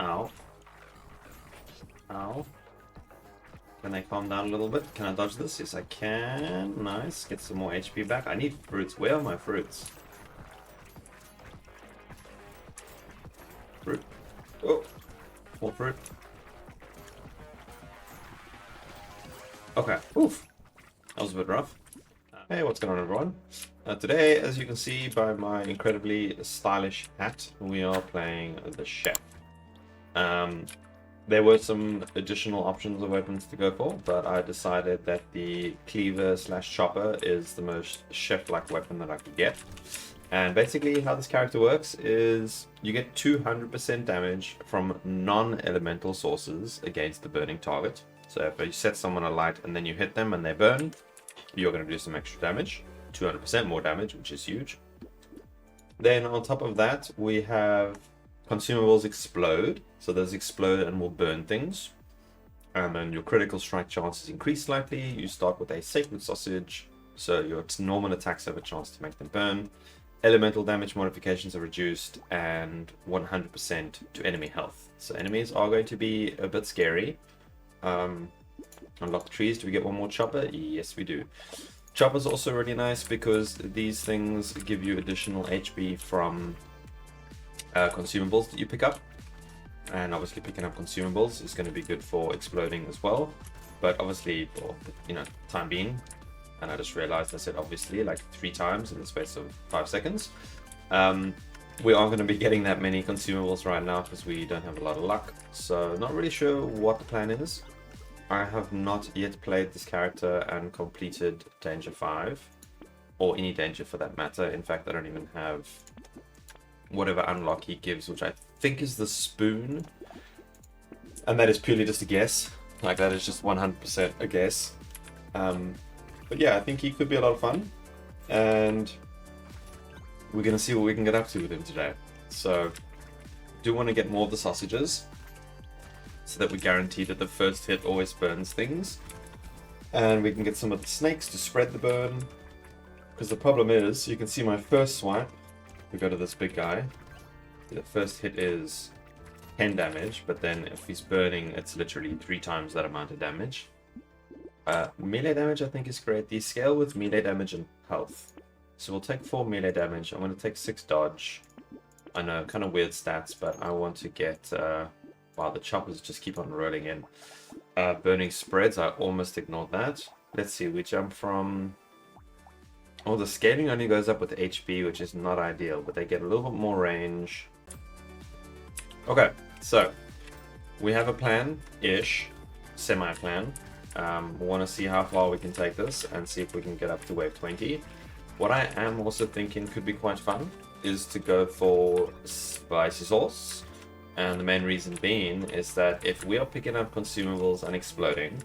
Ow. Ow. Can they calm down a little bit? Can I dodge this? Yes, I can. Nice. Get some more HP back. I need fruits. Where are my fruits? Fruit. Oh. More fruit. Okay. Oof. That was a bit rough. Hey, what's going on, everyone? Today, as you can see by my incredibly stylish hat, we are playing the chef. There were some additional options of weapons to go for, but I decided that the cleaver / chopper is the most chef-like weapon that I could get. And basically how this character works is you get 200% damage from non-elemental sources against the burning target. So if you set someone alight and then you hit them and they burn, you're going to do some extra damage, 200% more damage, which is huge. Then on top of that, we have consumables explode. So those explode and will burn things. And then your critical strike chances increase slightly. You start with a sacred sausage, so your normal attacks have a chance to make them burn. Elemental damage modifications are reduced, and 100% to enemy health. So enemies are going to be a bit scary. Unlock trees. Do we get one more chopper? Yes, we do. Chopper's also really nice because these things give you additional HP from consumables that you pick up. And obviously picking up consumables is going to be good for exploding as well. But obviously for, time being, and I just realized I said obviously like 3 times in the space of 5 seconds. We aren't going to be getting that many consumables right now because we don't have a lot of luck. So not really sure what the plan is. I have not yet played this character and completed Danger 5, or any danger for that matter. In fact, I don't even have whatever unlock he gives, which I think is the spoon. And that is purely just a guess. Like, that is just 100% a guess. But yeah, I think he could be a lot of fun. And we're going to see what we can get up to with him today. So, do want to get more of the sausages, so that we guarantee that the first hit always burns things. And we can get some of the snakes to spread the burn. Because the problem is, you can see my first swipe. We go to this big guy. The first hit is 10 damage, but then if he's burning, it's literally 3 times that amount of damage. Melee damage, I think, is great. These scale with melee damage and health. So we'll take 4 melee damage. I'm going to take 6 dodge. I know, kind of weird stats, but I want to get... wow, the choppers just keep on rolling in. Burning spreads, I almost ignored that. Let's see, we jump from... Oh, the scaling only goes up with HP, which is not ideal, but they get a little bit more range. Okay, so we have a plan-ish, semi-plan. We want to see how far we can take this and see if we can get up to wave 20. What I am also thinking could be quite fun is to go for spicy sauce. And the main reason being is that if we are picking up consumables and exploding,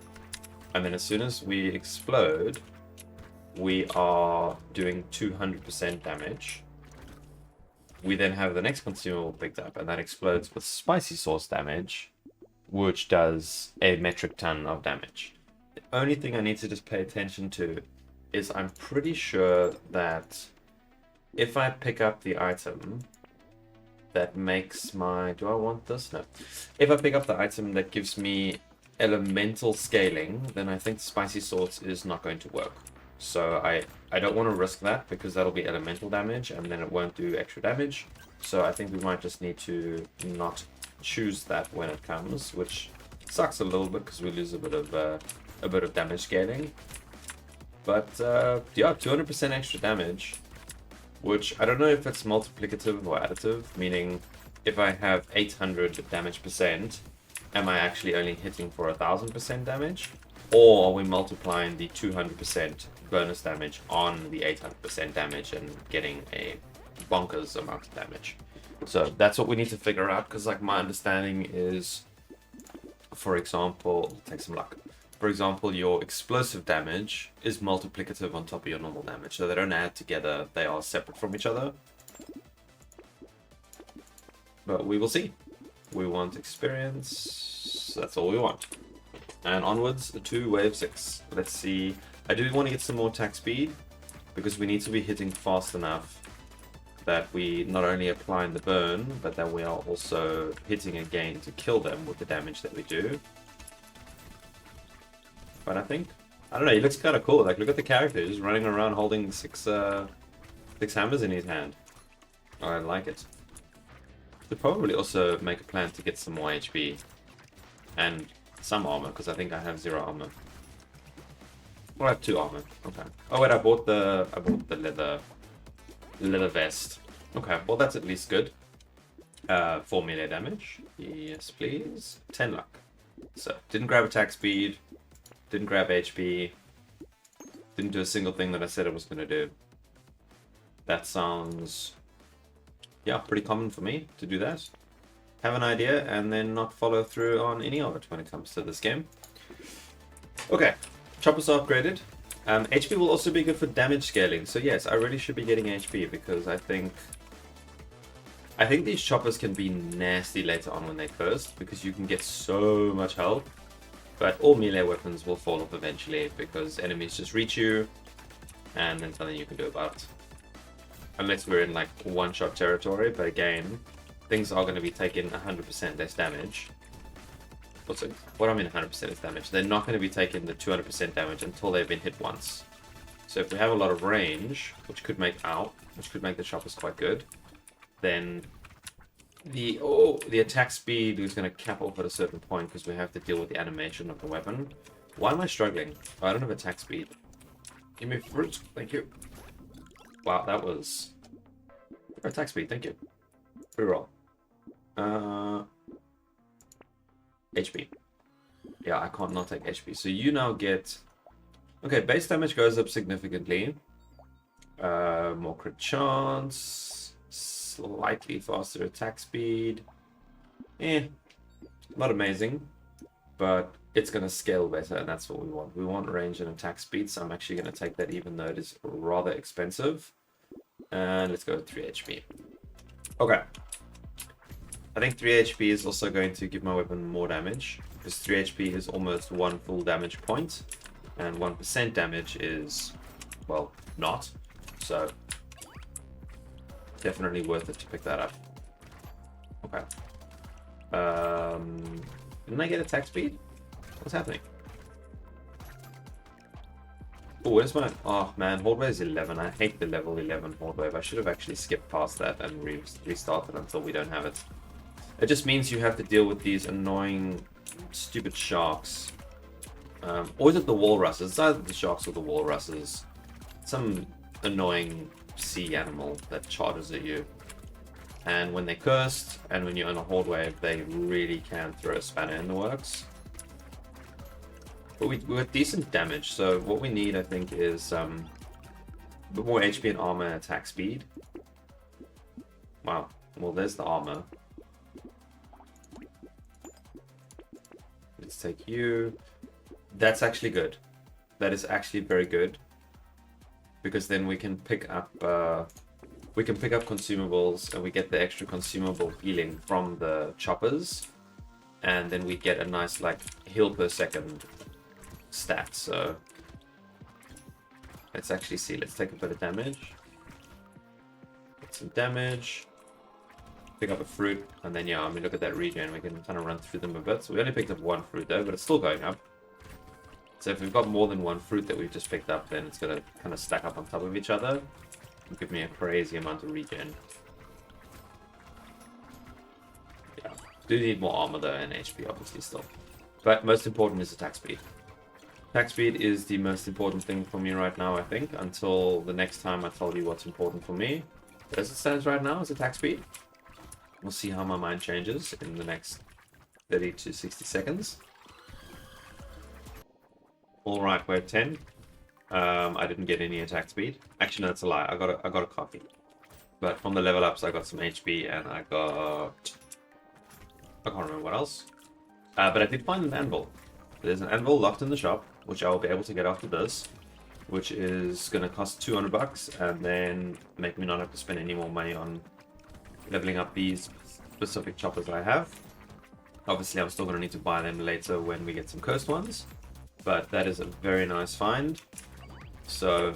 and then as soon as we explode, we are doing 200% damage. We then have the next consumable picked up, and that explodes with spicy sauce damage, which does a metric ton of damage. The only thing I need to just pay attention to is I'm pretty sure that if I pick up the item that makes my... Do I want this? No. If I pick up the item that gives me elemental scaling, then I think spicy sauce is not going to work. So I don't want to risk that because that'll be elemental damage and then it won't do extra damage. So I think we might just need to not choose that when it comes, which sucks a little bit because we lose a bit of damage scaling. But yeah, 200% extra damage, which I don't know if it's multiplicative or additive, meaning if I have 800 damage percent, am I actually only hitting for 1000% damage? Or are we multiplying the 200% bonus damage on the 800% damage and getting a bonkers amount of damage? So that's what we need to figure out, because like my understanding is, for example, take some luck. For example, your explosive damage is multiplicative on top of your normal damage. So they don't add together, they are separate from each other. But we will see. We want experience, that's all we want. And onwards to wave 6. Let's see. I do want to get some more attack speed because we need to be hitting fast enough that we not only applying the burn, but that we are also hitting again to kill them with the damage that we do. But I don't know, he looks kind of cool. Like, look at the character, just running around holding six hammers in his hand. I like it. Should probably also make a plan to get some more HP and some armor, because I think I have 0 armor. Well, I have 2 armor. Okay. Oh wait, I bought the leather vest. Okay, well that's at least good. 4 melee damage. Yes, please. 10 luck. So didn't grab attack speed. Didn't grab HP. Didn't do a single thing that I said I was gonna do. That sounds, yeah, pretty common for me to do that. Have an idea and then not follow through on any of it when it comes to this game. Okay, choppers are upgraded. HP will also be good for damage scaling. So yes, I really should be getting HP because I think these choppers can be nasty later on when they're cursed because you can get so much health. But all melee weapons will fall off eventually because enemies just reach you and there's nothing you can do about it. Unless we're in like one-shot territory, but again, things are going to be taking 100% less damage. What do I mean 100% less damage? They're not going to be taking the 200% damage until they've been hit once. So if we have a lot of range, which could make the choppers quite good, then the attack speed is going to cap off at a certain point because we have to deal with the animation of the weapon. Why am I struggling? Oh, I don't have attack speed. Give me fruit, thank you. Wow, that was attack speed, thank you. Reroll. HP. Yeah, I can't not take HP. So you now get... Okay, base damage goes up significantly. More crit chance. Slightly faster attack speed. Not amazing. But it's going to scale better, and that's what we want. We want range and attack speed, so I'm actually going to take that even though it is rather expensive. And let's go with 3 HP. Okay. I think 3 HP is also going to give my weapon more damage, because 3 HP is almost 1 full damage point, and 1% damage is, well, not. So, definitely worth it to pick that up. Okay. Didn't I get attack speed? What's happening? Oh, where's my... Oh, man, Hordway is 11. I hate the level 11 Hordway. I should have actually skipped past that and restarted until we don't have it. It just means you have to deal with these annoying, stupid sharks. Or is it the walruses? It's either the sharks or the walruses. Some annoying sea animal that charges at you. And when they're cursed, and when you're on a horde wave, they really can throw a spanner in the works. But we have decent damage, so what we need, I think, is a bit more HP and armor and attack speed. Wow, well, there's the armor. Let's take you. That's actually good. That is actually very good. Because then we can pick up consumables, and we get the extra consumable healing from the choppers, and then we get a nice like heal per second stat. So let's actually see. Let's take a bit of damage. Get some damage. Pick up a fruit, and then yeah, I mean look at that regen. We can kind of run through them a bit. So we only picked up 1 fruit though, but it's still going up. So if we've got more than 1 fruit that we've just picked up, then it's gonna kind of stack up on top of each other. Give me a crazy amount of regen. Yeah, do need more armor though and HP obviously still. But most important is attack speed. Attack speed is the most important thing for me right now, I think, until the next time I tell you what's important for me. But as it stands right now, is attack speed. We'll see how my mind changes in the next 30 to 60 seconds. Alright, we're at 10. I didn't get any attack speed. Actually, no, that's a lie. I got a coffee. But from the level ups, I got some HP and I can't remember what else. But I did find an anvil. There's an anvil locked in the shop, which I will be able to get after this, which is going to cost 200 bucks and then make me not have to spend any more money on leveling up these specific choppers I have. Obviously, I'm still going to need to buy them later when we get some cursed ones, but that is a very nice find. So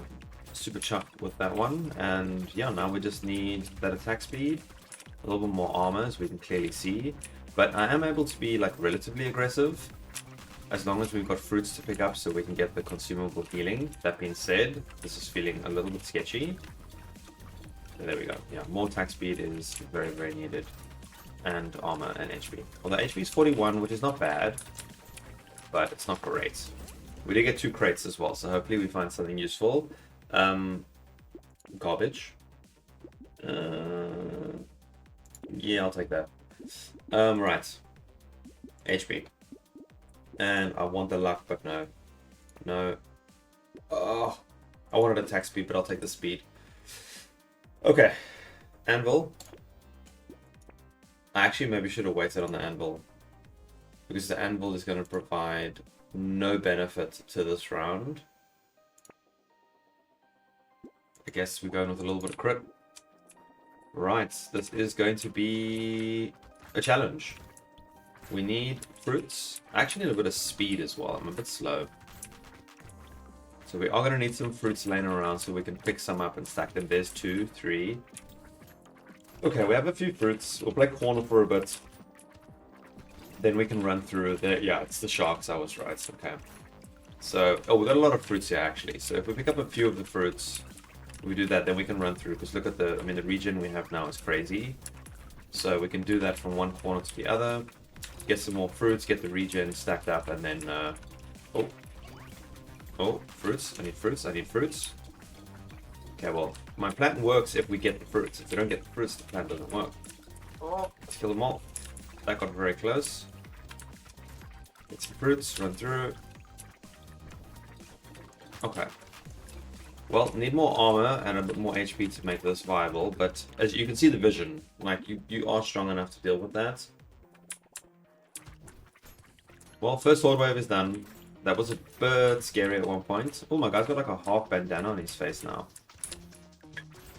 super chuffed with that one. And yeah, now we just need that attack speed, a little bit more armor, as we can clearly see. But I am able to be like relatively aggressive, as long as we've got fruits to pick up so we can get the consumable healing. That being said, this is feeling a little bit sketchy. So there we go. Yeah, more attack speed is very, very needed. And armor and HP. Well, the HP is 41, which is not bad, but it's not great. We did get 2 crates as well, so hopefully we find something useful. Garbage. Yeah, I'll take that. Right. HP. And I want the luck, but no. No. Oh, I wanted attack speed, but I'll take the speed. Okay. Anvil. I actually maybe should have waited on the anvil, because the anvil is going to provide no benefit to this round. I guess we're going with a little bit of crit. Right, this is going to be a challenge. We need fruits. I actually need a bit of speed as well. I'm a bit slow. So we are going to need some fruits laying around so we can pick some up and stack them. There's 2, 3. Okay, we have a few fruits. We'll play corner for a bit. Then we can run through there. Yeah, it's the sharks, I was right. Okay. So, oh, we got a lot of fruits here actually. So if we pick up a few of the fruits, we do that, then we can run through. Because look at the, I mean, the region we have now is crazy. So we can do that from one corner to the other. Get some more fruits, get the region stacked up, and then, oh, fruits. I need fruits. I need fruits. Okay, well, my plan works if we get the fruits. If we don't get the fruits, the plan doesn't work. Oh, let's kill them all. That got very close. Get some fruits, run through. Okay. Well, need more armor and a bit more HP to make this viable, but as you can see the vision, like, you are strong enough to deal with that. Well, first horde wave is done. That was a bit scary at one point. Oh, my guy's got like a half bandana on his face now.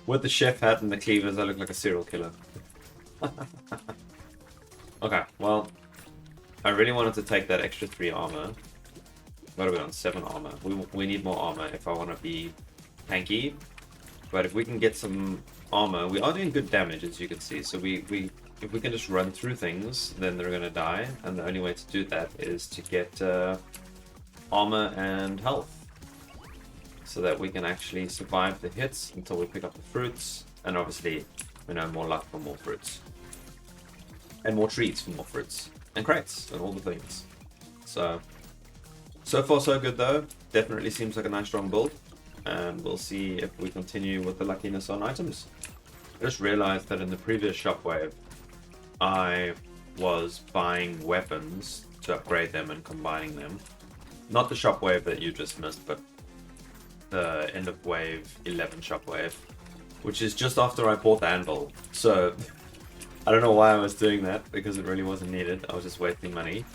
With the chef hat and the cleavers, I look like a serial killer. Okay, well, I really wanted to take that extra 3 armor. What are we on? 7 armor. We need more armor if I want to be tanky. But if we can get some armor, we are doing good damage, as you can see. So if we can just run through things, then they're gonna die. And the only way to do that is to get armor and health, so that we can actually survive the hits until we pick up the fruits. And obviously, we know, more luck for more fruits. And more treats for more fruits. And crates, and all the things. So far so good though. Definitely seems like a nice strong build. And we'll see if we continue with the luckiness on items. I just realized that in the previous shopwave, I was buying weapons to upgrade them and combining them. Not the shopwave that you just missed, but the end of wave 11 shopwave, which is just after I bought the anvil. So I don't know why I was doing that, because it really wasn't needed. I was just wasting money.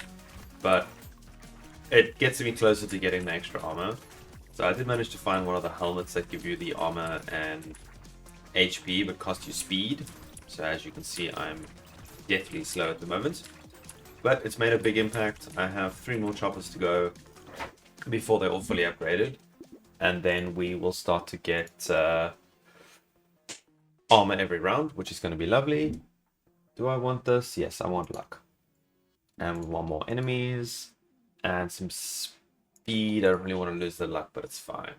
But it gets me closer to getting the extra armor. So I did manage to find one of the helmets that give you the armor and HP but cost you speed. So as you can see, I'm deathly slow at the moment. But it's made a big impact. I have 3 more choppers to go before they're all fully upgraded. And then we will start to get armor every round, which is going to be lovely. Do I want this? Yes, I want luck. And we want more enemies. And some speed. I don't really want to lose the luck, but it's fine.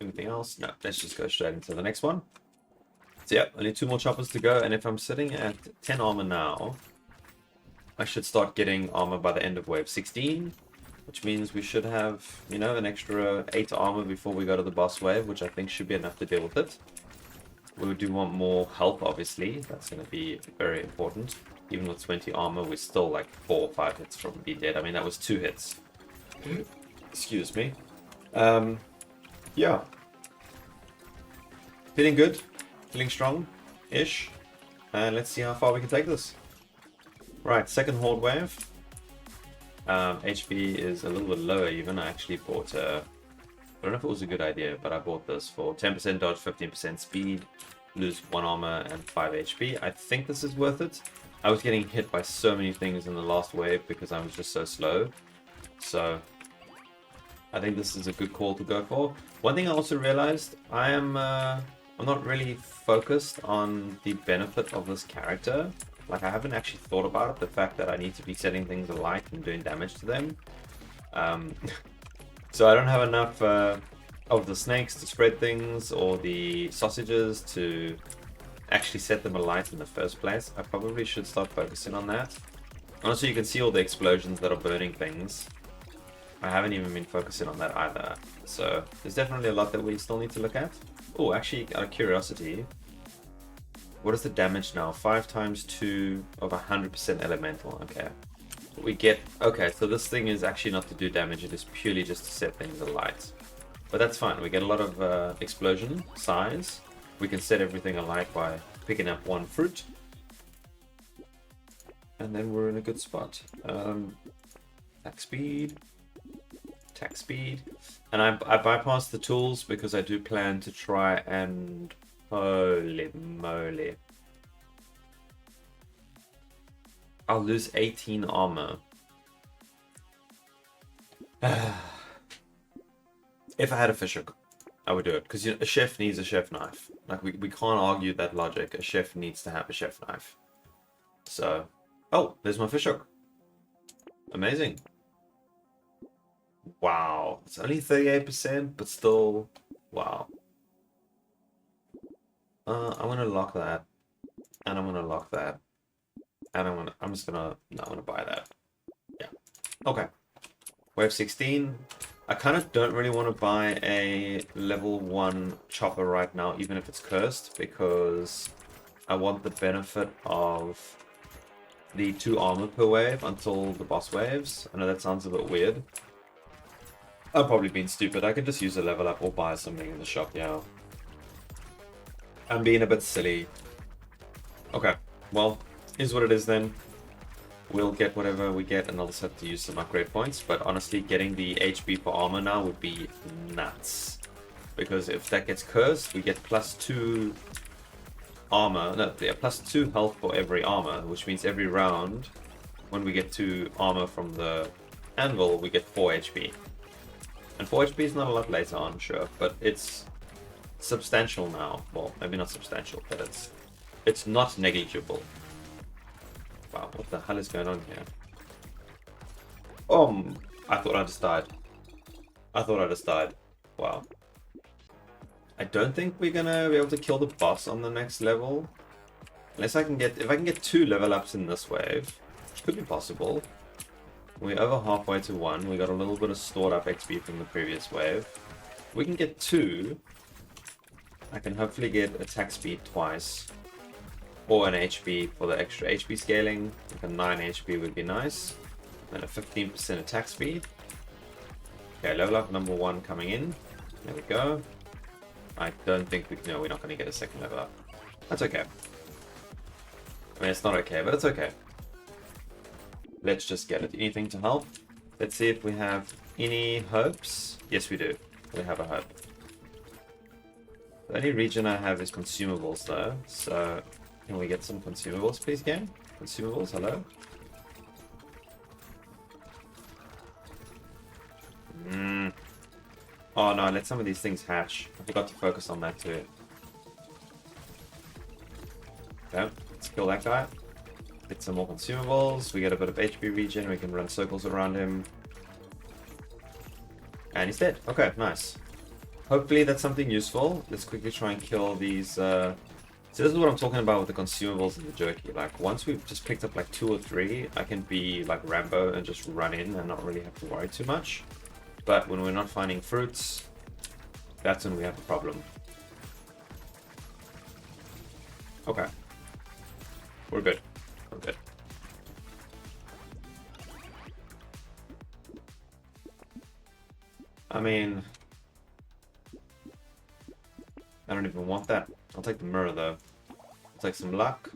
Anything else? No, let's just go straight into the next one. So yeah, only 2 more choppers to go. And if I'm sitting at 10 armor now, I should start getting armor by the end of wave 16. Which means we should have, you know, an extra 8 armor before we go to the boss wave, which I think should be enough to deal with it. We do want more health, obviously. That's going to be very important. Even with 20 armor, we're still like 4 or 5 hits from being dead. I mean, that was 2 hits. Excuse me. Yeah. Feeling good. Feeling strong-ish. And let's see how far we can take this. Right, second horde wave. HP is a little bit lower even. I actually bought I don't know if it was a good idea, but I bought this for 10% dodge, 15% speed, lose 1 armor and 5 HP. I think this is worth it. I was getting hit by so many things in the last wave because I was just so slow. So I think this is a good call to go for. One thing I also realized, I'm not really focused on the benefit of this character. Like, I haven't actually thought about it, the fact that I need to be setting things alight and doing damage to them. So I don't have enough of the snakes to spread things, or the sausages to actually set them alight in the first place. I probably should start focusing on that. Also, you can see all the explosions that are burning things. I haven't even been focusing on that either. So there's definitely a lot that we still need to look at. Oh, actually, out of curiosity, what is the damage now? 5 times 2 of 100% elemental. Okay. We get... Okay, so this thing is actually not to do damage. It is purely just to set things alight. But that's fine. We get a lot of explosion size. We can set everything alight by picking up 1 fruit. And then we're in a good spot. Attack speed. Attack speed. And I bypassed the tools because I do plan to try and... Holy moly. I'll lose 18 armor. If I had a fishhook, I would do it. Because, you know, a chef needs a chef knife. Like, we can't argue that logic. A chef needs to have a chef knife. So... Oh, there's my fishhook. Amazing. Wow. It's only 38%, but still... Wow. I'm gonna lock that. And I'm gonna lock that. And I'm just gonna... No, I'm gonna buy that. Yeah. Okay. Wave 16. I kind of don't really want to buy a level 1 chopper right now, even if it's cursed, because I want the benefit of the 2 armor per wave until the boss waves. I know that sounds a bit weird. I'm probably being stupid. I can just use a level up or buy something in the shop, yeah. I'm being a bit silly. Okay, well, here's what it is then. We'll get whatever we get, and I'll just have to use some upgrade points. But honestly, getting the HP for armor now would be nuts. Because if that gets cursed, we get +2 armor. No, yeah, +2 health for every armor, which means every round, when we get 2 armor from the anvil, we get 4 HP. And 4 HP is not a lot later on, sure, but it's substantial now. Well, maybe not substantial, but it's not negligible. Wow, what the hell is going on here? I thought I just died. I thought I just died. Wow. I don't think we're gonna be able to kill the boss on the next level. Unless I can get... If I can get 2 level ups in this wave, which could be possible. We're over halfway to 1. We got a little bit of stored up XP from the previous wave. If we can get 2, I can hopefully get attack speed twice. Or an HP for the extra HP scaling. Like a 9 HP would be nice. And a 15% attack speed. Okay, level up number 1 coming in. There we go. I don't think we... No, we're not going to get a second level up. That's okay. I mean, it's not okay, but it's okay. Let's just get it. Anything to help? Let's see if we have any hopes. Yes, we do. We have a hope. The only region I have is consumables, though. So, can we get some consumables, please, game? Consumables, hello? Oh no, let some of these things hatch. I forgot to focus on that too. Okay, let's kill that guy. Get some more consumables. We get a bit of HP regen. We can run circles around him. And he's dead. Okay, nice. Hopefully that's something useful. Let's quickly try and kill these... So this is what I'm talking about with the consumables and the jerky. Like, once we've just picked up like 2 or 3, I can be like Rambo and just run in and not really have to worry too much. But when we're not finding fruits, that's when we have a problem. Okay. We're good. We're good. I mean... I don't even want that. I'll take the mirror though. I'll take some luck.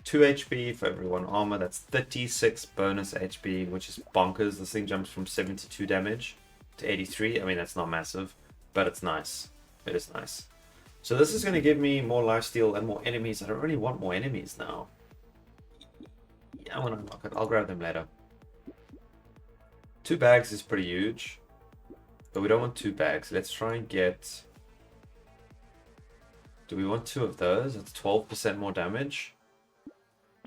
2 HP for every 1 armor. That's 36 bonus HP, which is bonkers. This thing jumps from 72 damage to 83. I mean, that's not massive, but it's nice. It is nice. So this is going to give me more lifesteal and more enemies. I don't really want more enemies now. Yeah, I'm going to unlock it. I'll grab them later. 2 bags is pretty huge. But we don't want 2 bags. Let's try and get... Do we want 2 of those? That's 12% more damage.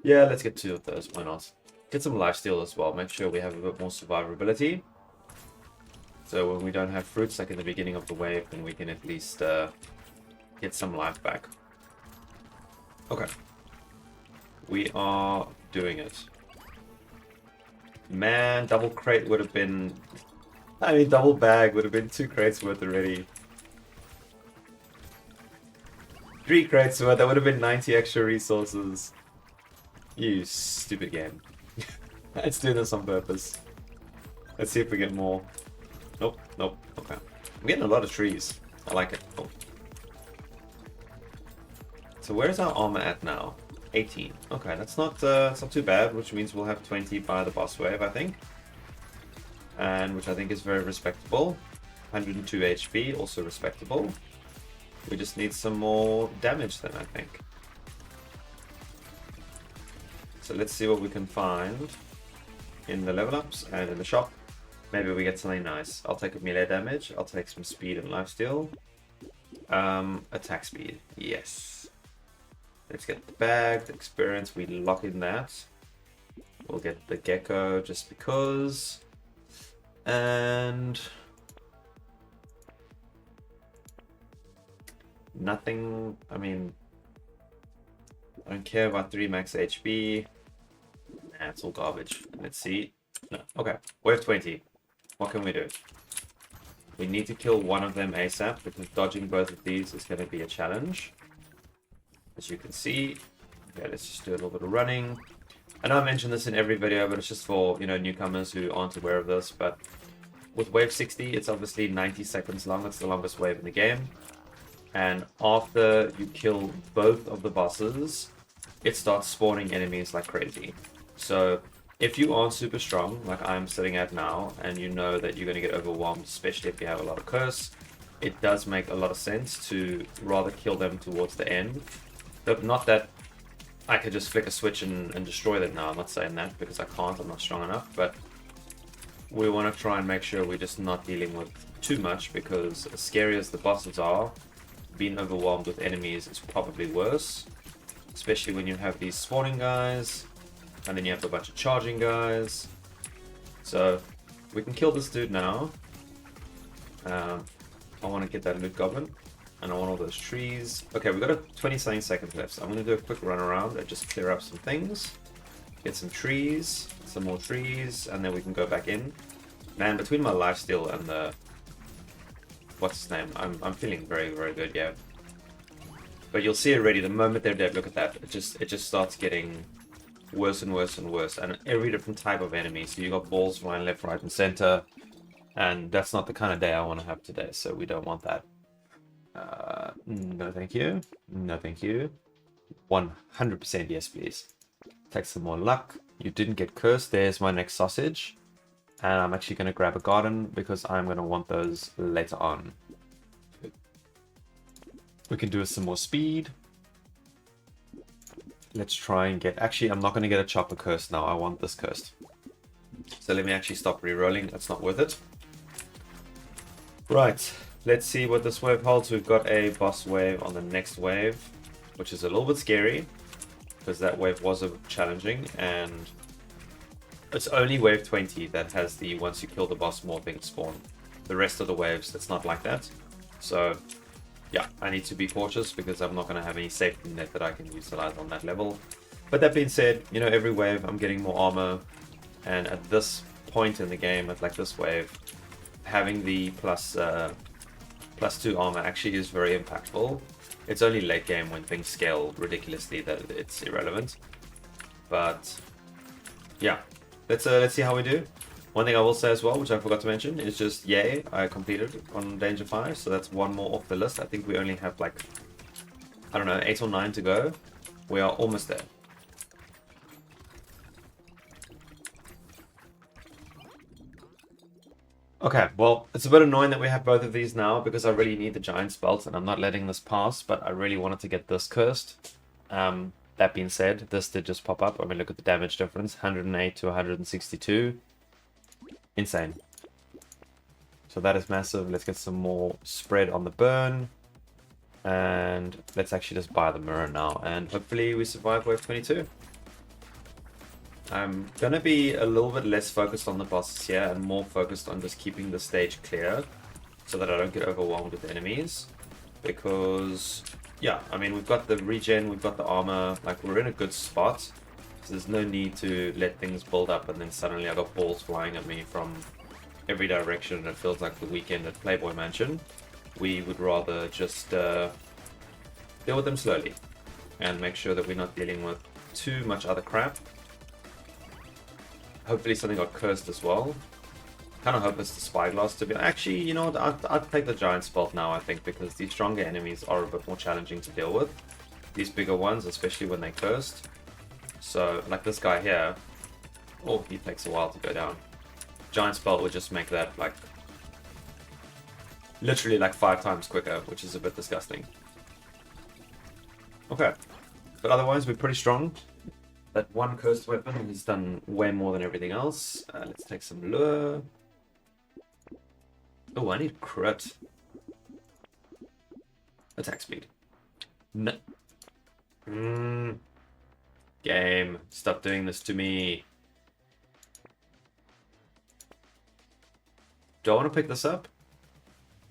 Yeah, let's get 2 of those. Why not? Get some lifesteal as well. Make sure we have a bit more survivability. So when we don't have fruits like in the beginning of the wave, then we can at least get some life back. Okay. We are doing it. Man, double crate would have been... I mean, double bag would have been 2 crates worth already. 3 crates worth, that would have been 90 extra resources. You stupid game. Let's do this on purpose. Let's see if we get more. Nope, nope, okay. I'm getting a lot of trees. I like it. Oh. So where's our armor at now? 18. Okay, that's not too bad, which means we'll have 20 by the boss wave, I think. And which I think is very respectable. 102 HP, also respectable. We just need some more damage then, I think. So let's see what we can find in the level ups and in the shop. Maybe we get something nice. I'll take a melee damage. I'll take some speed and lifesteal. Attack speed. Yes. Let's get the bag, the experience. We lock in that. We'll get the gecko just because. And nothing. I mean, I don't care about 3 max HP. Nah, it's all garbage. Let's see. No. Okay, wave 20. What can we do? We need to kill one of them ASAP because dodging both of these is going to be a challenge. As you can see. Okay, let's just do a little bit of running. I know I mentioned this in every video, but it's just for, you know, newcomers who aren't aware of this. But with wave 60, it's obviously 90 seconds long. It's the longest wave in the game. And after you kill both of the bosses, it starts spawning enemies like crazy. So if you aren't super strong, like I'm sitting at now, and you know that you're going to get overwhelmed, especially if you have a lot of curse, it does make a lot of sense to rather kill them towards the end. But not that I could just flick a switch and destroy them now. I'm not saying that because I can't, I'm not strong enough, but we want to try and make sure we're just not dealing with too much, because as scary as the bosses are, being overwhelmed with enemies is probably worse, especially when you have these spawning guys and then you have a bunch of charging guys. So we can kill this dude now. I want to get that loot goblin and I want all those trees. Okay, we've got a 20-something seconds left, so I'm going to do a quick run around and just clear up some things, get some trees, some more trees, and then we can go back in. Man, between my lifesteal and the... what's his name? I'm feeling very, very good, yeah. But you'll see already, the moment they're dead, look at that. It just starts getting worse and worse and worse. And every different type of enemy. So you got balls flying left, right, and center. And that's not the kind of day I want to have today, so we don't want that. No thank you. No thank you. 100% yes, please. Take some more luck. You didn't get cursed. There's my next sausage. And I'm actually going to grab a garden because I'm going to want those later on. We can do some more speed. Let's try and get... Actually, I'm not going to get a chopper curse now. I want this cursed. So let me actually stop re-rolling. That's not worth it. Right. Let's see what this wave holds. We've got a boss wave on the next wave, which is a little bit scary because that wave was a challenging, and it's only wave 20 that has the once you kill the boss more things spawn. The rest of the waves, it's not like that. So yeah, I need to be cautious because I'm not going to have any safety net that I can utilize on that level. But that being said, you know, every wave I'm getting more armor, and at this point in the game, at like this wave, having the plus 2 armor actually is very impactful. It's only late game when things scale ridiculously that it's irrelevant. But yeah, let's see how we do. One thing I will say as well, which I forgot to mention, is just yay, I completed on Danger 5, so that's one more off the list. I think we only have like, I don't know, 8 or 9 to go. We are almost there. Okay, well, it's a bit annoying that we have both of these now because I really need the Giant's Belt and I'm not letting this pass, but I really wanted to get this cursed. That being said, this did just pop up. I mean, look at the damage difference, 108 to 162. Insane. So that is massive. Let's get some more spread on the burn. And let's actually just buy the mirror now. And hopefully we survive wave 22. I'm going to be a little bit less focused on the bosses here and more focused on just keeping the stage clear so that I don't get overwhelmed with enemies. Because, yeah, I mean, we've got the regen, we've got the armor, like we're in a good spot. So there's no need to let things build up and then suddenly I got balls flying at me from every direction and it feels like the weekend at Playboy Mansion. We would rather just deal with them slowly and make sure that we're not dealing with too much other crap. Hopefully something got cursed as well. Kind of hope it's the spyglass to be... Actually, you know what? I'd take the giant spot now, I think, because these stronger enemies are a bit more challenging to deal with. These bigger ones, especially when they cursed. So, like this guy here. Oh, he takes a while to go down. Giant spell would just make that, like... literally, like 5 times quicker, which is a bit disgusting. Okay. But otherwise, we're pretty strong. That one cursed weapon has done way more than everything else. Let's take some lure. Oh, I need crit. Attack speed. No. Game, stop doing this to me. Do I want to pick this up?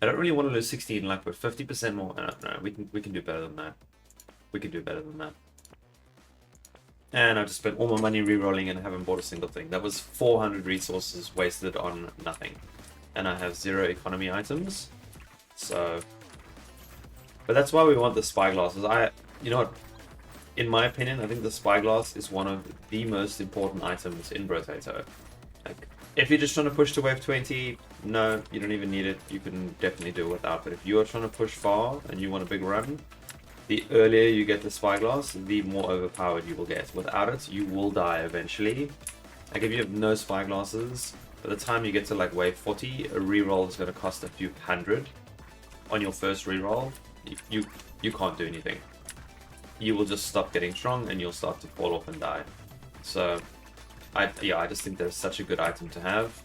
I don't really want to lose 16 luck, but 50% more. No, we can do better than that. We can do better than that. And I've just spent all my money re-rolling and haven't bought a single thing. That was 400 resources wasted on nothing. And I have 0 economy items. So... But that's why we want the spyglasses. You know what? In my opinion, I think the spyglass is one of the most important items in Brotato. Like, if you're just trying to push to wave 20, no, you don't even need it. You can definitely do it without. But if you are trying to push far and you want a big run, the earlier you get the spyglass, the more overpowered you will get. Without it, you will die eventually. Like if you have no spyglasses, by the time you get to like wave 40, a reroll is going to cost a few hundred. On your first reroll, you can't do anything. You will just stop getting strong and you'll start to fall off and die. So, I just think they're such a good item to have.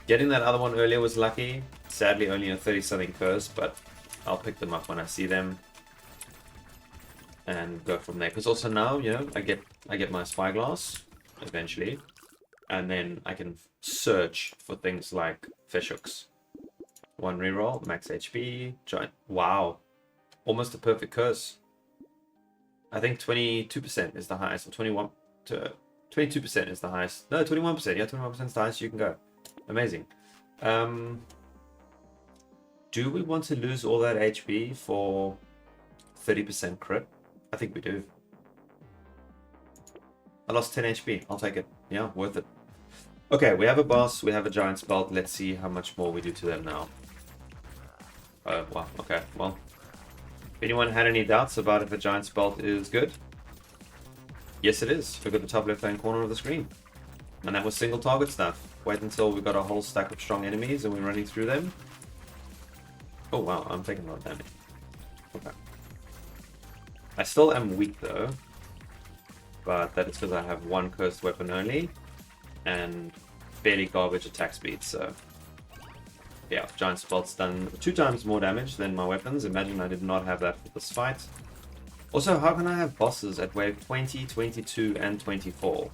Getting that other one earlier was lucky. Sadly, only a 30-something curse, but I'll pick them up when I see them. And go from there. Because also now, you know, I get my spyglass eventually, and then I can search for things like fish hooks. 1 reroll, max HP, giant. Wow, almost a perfect curse. I think 22% is the highest, or 22% is the highest. No, 21%. Yeah, 21% is the highest you can go. Amazing. Do we want to lose all that HP for 30% crit? I think we do. I lost 10 HP. I'll take it. Yeah, worth it. Okay, we have a boss. We have a giant spell. Let's see how much more we do to them now. Wow. Okay, well. If anyone had any doubts about if a giant spell is good? Yes, it is. Look at the top left-hand corner of the screen. And that was single target stuff. Wait until we've got a whole stack of strong enemies and we're running through them. Oh, wow. I'm taking a lot of damage. Okay. I still am weak though, but that is because I have 1 cursed weapon only and fairly garbage attack speed, so yeah, giant spell's done 2 times more damage than my weapons. Imagine I did not have that for this fight. Also, how can I have bosses at wave 20, 22 and 24?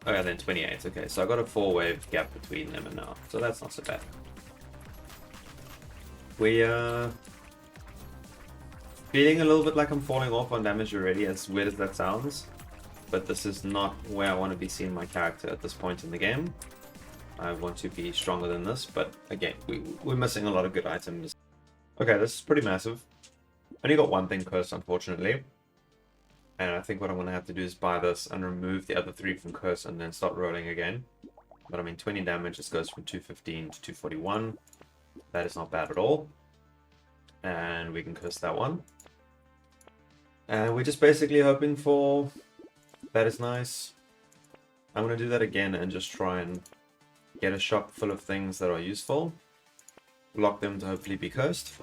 Oh yeah, then 28, okay, so I got a 4-wave gap between them and now, so that's not so bad. We feeling a little bit like I'm falling off on damage already, as weird as that sounds. But this is not where I want to be seeing my character at this point in the game. I want to be stronger than this, but again, we're missing a lot of good items. Okay, this is pretty massive. Only got 1 thing cursed, unfortunately. And I think what I'm going to have to do is buy this and remove the other 3 from curse and then start rolling again. But I mean, 20 damage, this goes from 215 to 241. That is not bad at all. And we can curse that one. And we're just basically hoping for... That is nice. I'm going to do that again and just try and get a shop full of things that are useful. Block them to hopefully be cursed.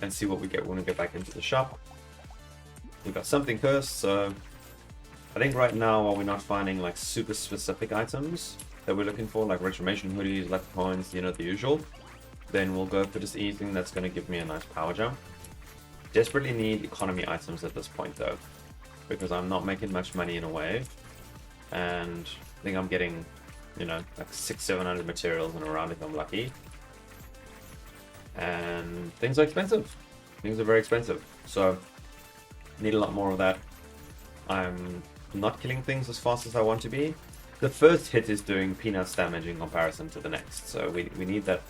And see what we get when we get back into the shop. We've got something cursed, so... I think right now, while we're not finding like super specific items, that we're looking for, like retribution hoodies, lucky coins, you know, the usual, then we'll go for just anything that's going to give me a nice power jump. Desperately need economy items at this point though, because I'm not making much money in a wave, and I think I'm getting, you know, like 600-700 materials in a round if I'm lucky. And things are expensive. Things are very expensive, so need a lot more of that. I'm not killing things as fast as I want to be. The first hit is doing peanuts damage in comparison to the next, so we need that.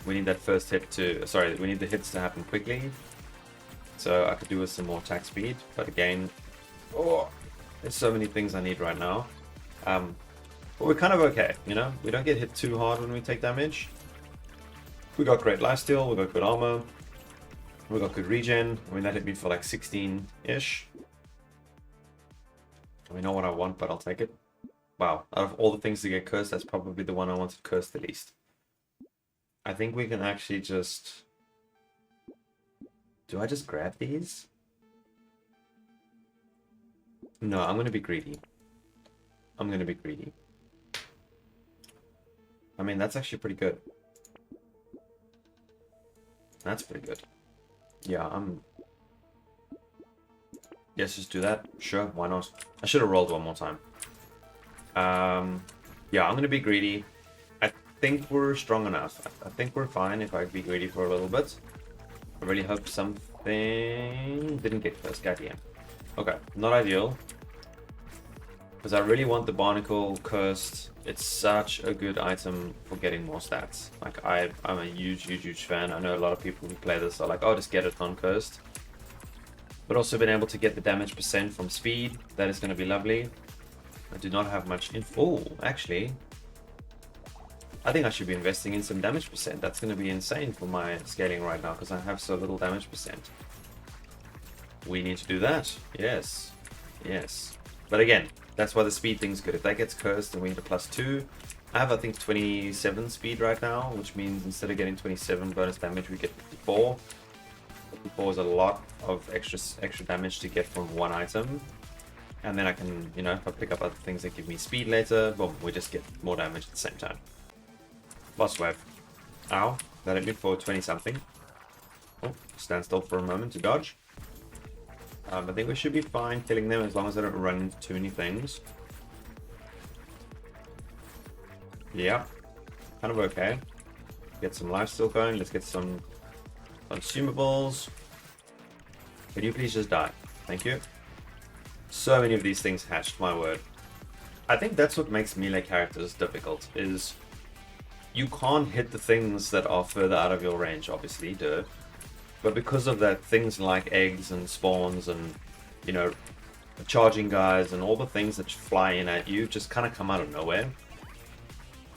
We need that first hit to, sorry, we need the hits to happen quickly, so I could do with some more attack speed. But again, oh, there's so many things I need right now. But we're kind of okay, you know. We don't get hit too hard when we take damage. We got great lifesteal, we got good armor, we got good regen. I mean, that hit me for like 16-ish. I know what I want, but I'll take it. Wow, out of all the things to get cursed, that's probably the one I wanted cursed the least. I think we can actually just... Do I just grab these? No, I'm going to be greedy. I'm going to be greedy. I mean, that's actually pretty good. That's pretty good. Yeah, Yes, just do that. Sure, why not? I should have rolled one more time. Yeah, I'm going to be greedy. I think we're strong enough. I think we're fine if I be greedy for a little bit. I really hope something didn't get cursed. Goddamn. Okay, not ideal. Because I really want the barnacle cursed. It's such a good item for getting more stats. Like, I'm a huge fan. I know a lot of people who play this are like, oh, just get it uncursed. But also been able to get the damage percent from speed. That is going to be lovely. I do not have much info. Oh, actually, I think I should be investing in some damage percent. That's going to be insane for my scaling right now because I have so little damage percent. We need to do that. Yes. Yes. But again, that's why the speed thing's good. If that gets cursed, then we need a +2. I have, I think, 27 speed right now, which means instead of getting 27 bonus damage, we get 54. 54 is a lot of extra damage to get from one item. And then I can, you know, if I pick up other things that give me speed later, boom, we just get more damage at the same time. Boss wave. Ow, that hit me for 20 something. Oh, stand still for a moment to dodge. I think we should be fine killing them as long as they don't run into too many things. Yeah, kind of okay. Get some life still going. Let's get some consumables. Can you please just die? Thank you. So many of these things hatched, my word. I think that's what makes melee characters difficult, is you can't hit the things that are further out of your range, obviously, duh. But because of that, things like eggs and spawns and, you know, charging guys and all the things that fly in at you just kind of come out of nowhere.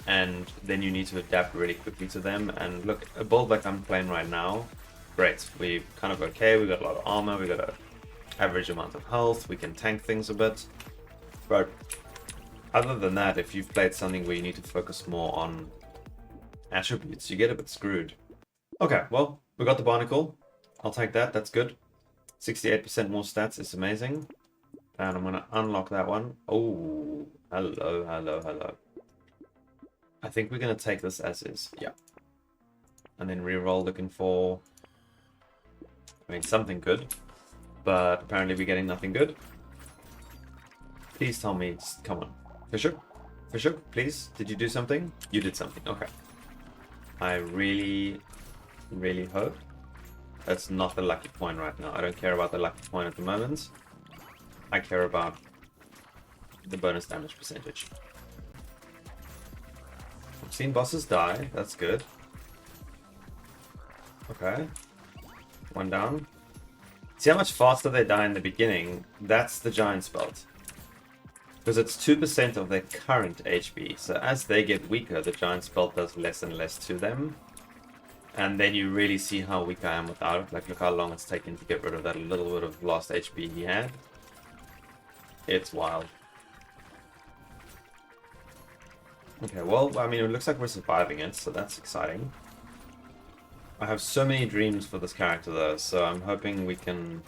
And then you need to adapt really quickly to them. And look, a build like I'm playing right now, great. We're kind of okay, we got a lot of armor, we got a average amount of health, we can tank things a bit. But other than that, if you've played something where you need to focus more on attributes, you get a bit screwed. Okay, well, we got the barnacle. I'll take that, that's good. 68% more stats is amazing. And I'm gonna unlock that one. Oh, hello. I think we're gonna take this as is, yeah. And then reroll looking for, I mean, something good. But apparently we're getting nothing good. Please tell me, come on. Fisher? Fisher, please? Did you do something? You did something, okay. I really hope that's not the lucky coin right now. I don't care about the lucky coin at the moment. I care about the bonus damage percentage. I've seen bosses die, that's good. Okay. One down. See how much faster they die in the beginning? That's the Giant's Belt. Because it's 2% of their current HP. So as they get weaker, the Giant's Belt does less and less to them. And then you really see how weak I am without it. Like, look how long it's taken to get rid of that little bit of lost HP he had. It's wild. Okay, well, I mean, it looks like we're surviving it, so that's exciting. I have so many dreams for this character though, so I'm hoping we can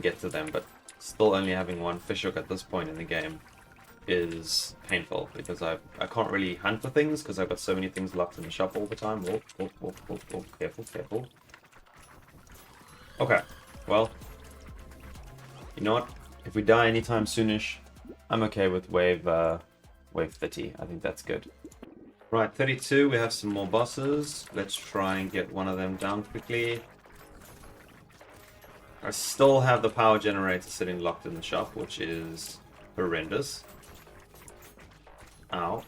get to them, but still only having one fishhook at this point in the game. is painful because I can't really hunt for things because I've got so many things locked in the shop all the time. Whoa, whoa, whoa, whoa, whoa. Careful, careful. Okay, well, you know what? If we die anytime soonish, I'm okay with wave 30. I think that's good. Right, 32, we have some more bosses. Let's try and get one of them down quickly. I still have the power generator sitting locked in the shop, which is horrendous. Ow.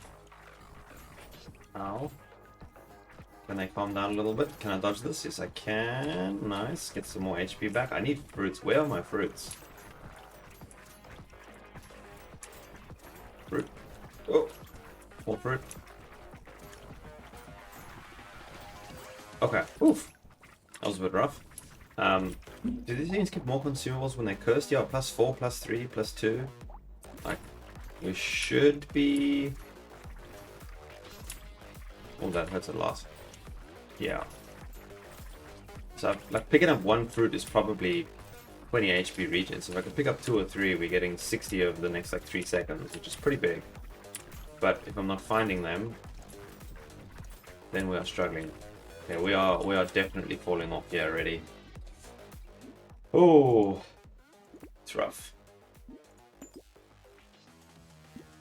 Ow. Can I calm down a little bit? Can I dodge this? Yes, I can. Nice. Get some more HP back. I need fruits. Where are my fruits? Fruit. Oh. More fruit. Okay. Oof. That was a bit rough. Do these things get more consumables when they're cursed? Yeah, +4, +3, +2. Like, we should be... Oh, that hurts a lot. Yeah. So, like, picking up one fruit is probably 20 HP regen. So if I can pick up 2 or 3, we're getting 60 over the next, like, 3 seconds, which is pretty big. But if I'm not finding them, then we are struggling. Okay, we are definitely falling off here already. Oh, it's rough.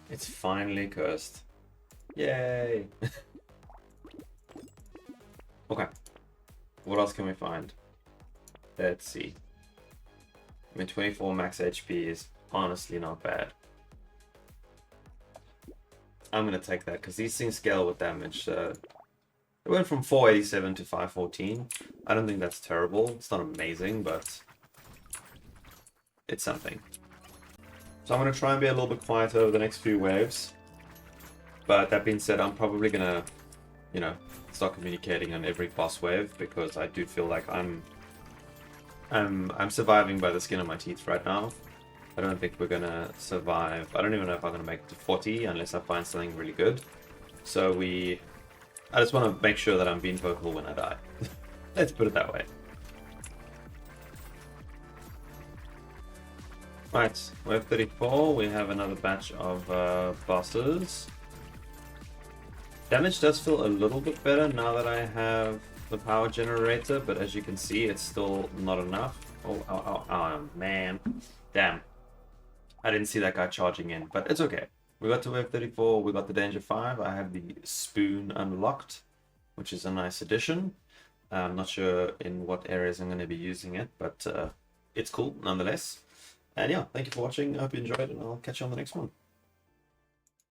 It's finally cursed. Yay! Okay. What else can we find? Let's see. I mean, 24 max HP is honestly not bad. I'm gonna take that because these things scale with damage. It went from 487 to 514. I don't think that's terrible. It's not amazing, but it's something. So I'm gonna try and be a little bit quieter over the next few waves. But that being said, I'm probably gonna, you know, start communicating on every boss wave because I do feel like I'm surviving by the skin of my teeth right now. I don't think we're gonna survive. I don't even know if I'm gonna make it to 40 unless I find something really good. So I just want to make sure that I'm being vocal when I die. Let's put it that way. Right, wave 34, we have another batch of bosses. Damage does feel a little bit better now that I have the power generator, but as you can see, it's still not enough. Oh, ow, ow, ow, man. Damn. I didn't see that guy charging in, but it's okay. We got to wave 34, we got the Danger 5, I have the spoon unlocked, which is a nice addition. I'm not sure in what areas I'm going to be using it, but it's cool nonetheless. And yeah, thank you for watching, I hope you enjoyed, and I'll catch you on the next one.